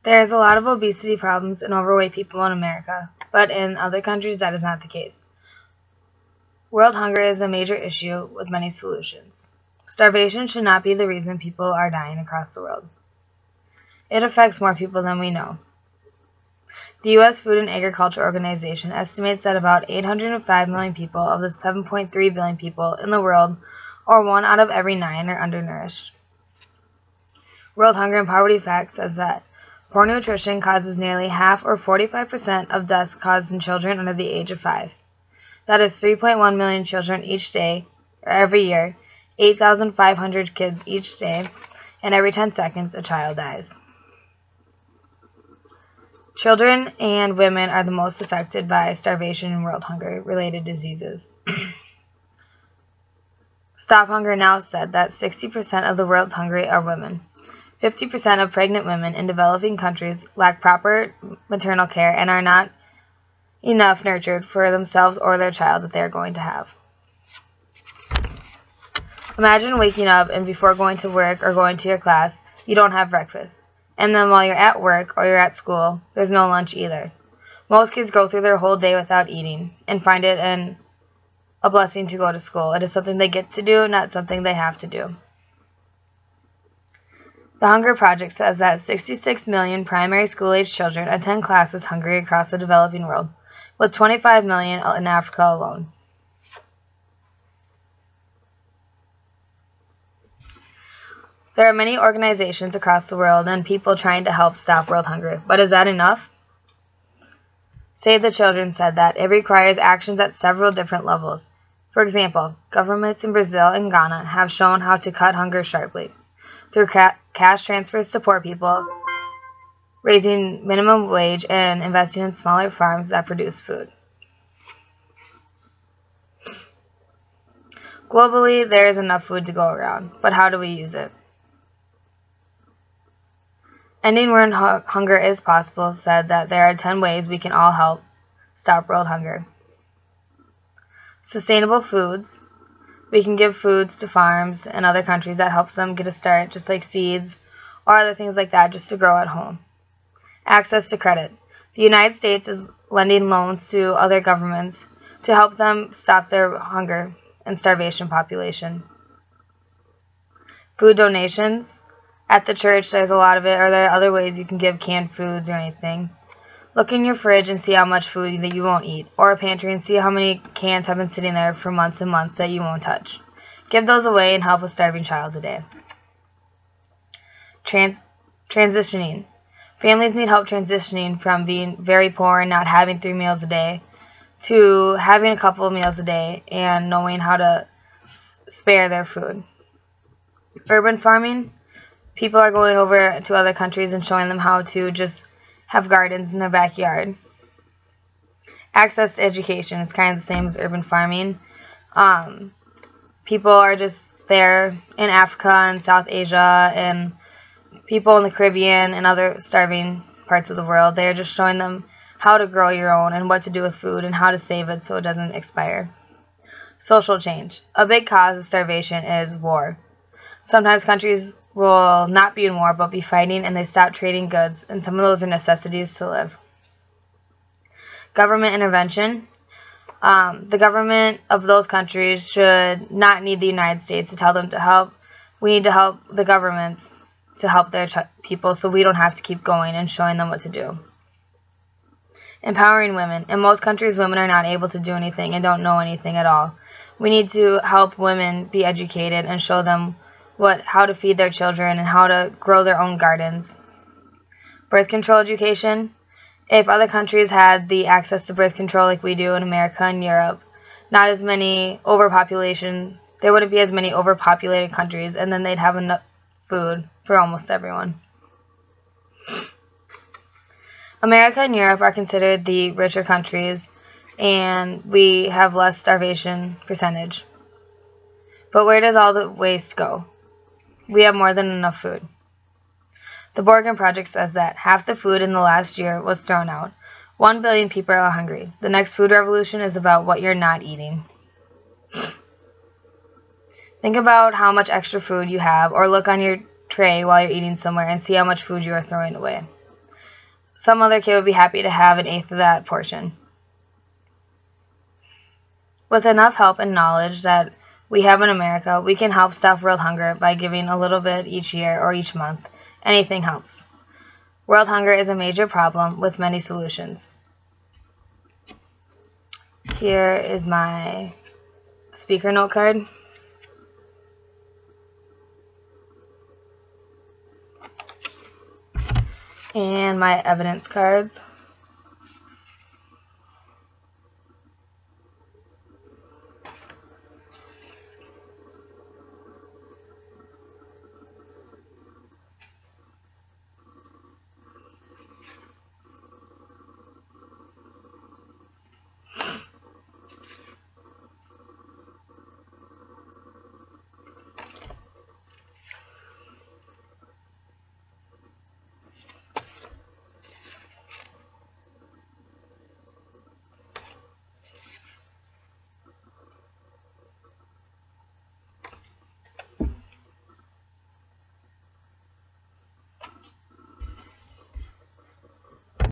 There's a lot of obesity problems and overweight people in America, but in other countries that is not the case. World hunger is a major issue with many solutions. Starvation should not be the reason people are dying across the world. It affects more people than we know. The U.S. Food and Agriculture Organization estimates that about 805 million people of the 7.3 billion people in the world, or 1 out of every 9, are undernourished. World Hunger and Poverty Facts says that poor nutrition causes nearly half, or 45%, of deaths caused in children under the age of 5. That is 3.1 million children each day, or every year, 8,500 kids each day, and every 10 seconds a child dies. Children and women are the most affected by starvation and world hunger-related diseases. Stop Hunger Now said that 60% of the world's hungry are women. 50% of pregnant women in developing countries lack proper maternal care and are not enough nurtured for themselves or their child that they are going to have. Imagine waking up and before going to work or going to your class, you don't have breakfast. And then while you're at work or you're at school, there's no lunch either. Most kids go through their whole day without eating and find it a blessing to go to school. It is something they get to do, not something they have to do. The Hunger Project says that 66 million primary school-age children attend classes hungry across the developing world, with 25 million in Africa alone. There are many organizations across the world and people trying to help stop world hunger, but is that enough? Save the Children said that it requires actions at several different levels. For example, governments in Brazil and Ghana have shown how to cut hunger sharply through cash transfers to poor people, raising minimum wage, and investing in smaller farms that produce food. Globally, there is enough food to go around, but how do we use it? Ending World Hunger is Possible said that there are 10 ways we can all help stop world hunger. Sustainable foods. We can give foods to farms and other countries that helps them get a start, just like seeds or other things like that, just to grow at home. Access to credit. The United States is lending loans to other governments to help them stop their hunger and starvation population. Food donations. At the church, there's a lot of it, or there are other ways you can give canned foods or anything. Look in your fridge and see how much food that you won't eat, or a pantry and see how many cans have been sitting there for months and months that you won't touch. Give those away and help a starving child today. Transitioning. Families need help transitioning from being very poor and not having 3 meals a day to having a couple of meals a day and knowing how to spare their food. Urban farming. People are going over to other countries and showing them how to just have gardens in their backyard. Access to education is kind of the same as urban farming. People are just there in Africa and South Asia and people in the Caribbean and other starving parts of the world. They are just showing them how to grow your own and what to do with food and how to save it so it doesn't expire. Social change. A big cause of starvation is war. Sometimes countries will not be in war but be fighting and they stop trading goods, and some of those are necessities to live. Government intervention. The government of those countries should not need the United States to tell them to help. We need to help the governments to help their people so we don't have to keep going and showing them what to do. Empowering women. In most countries, women are not able to do anything and don't know anything at all. We need to help women be educated and show them how to feed their children and how to grow their own gardens. Birth control education. If other countries had the access to birth control like we do in America and Europe, there wouldn't be as many overpopulated countries, and then they'd have enough food for almost everyone. America and Europe are considered the richer countries, and we have less starvation percentage. But where does all the waste go? We have more than enough food. The Borgen Project says that half the food in the last year was thrown out. 1 billion people are hungry. The next food revolution is about what you're not eating. Think about how much extra food you have, or look on your tray while you're eating somewhere and see how much food you are throwing away. some other kid would be happy to have an eighth of that portion. With enough help and knowledge that we have in America, we can help stop world hunger by giving a little bit each year or each month. Anything helps. World hunger is a major problem with many solutions. Here is my speaker note card. And my evidence cards.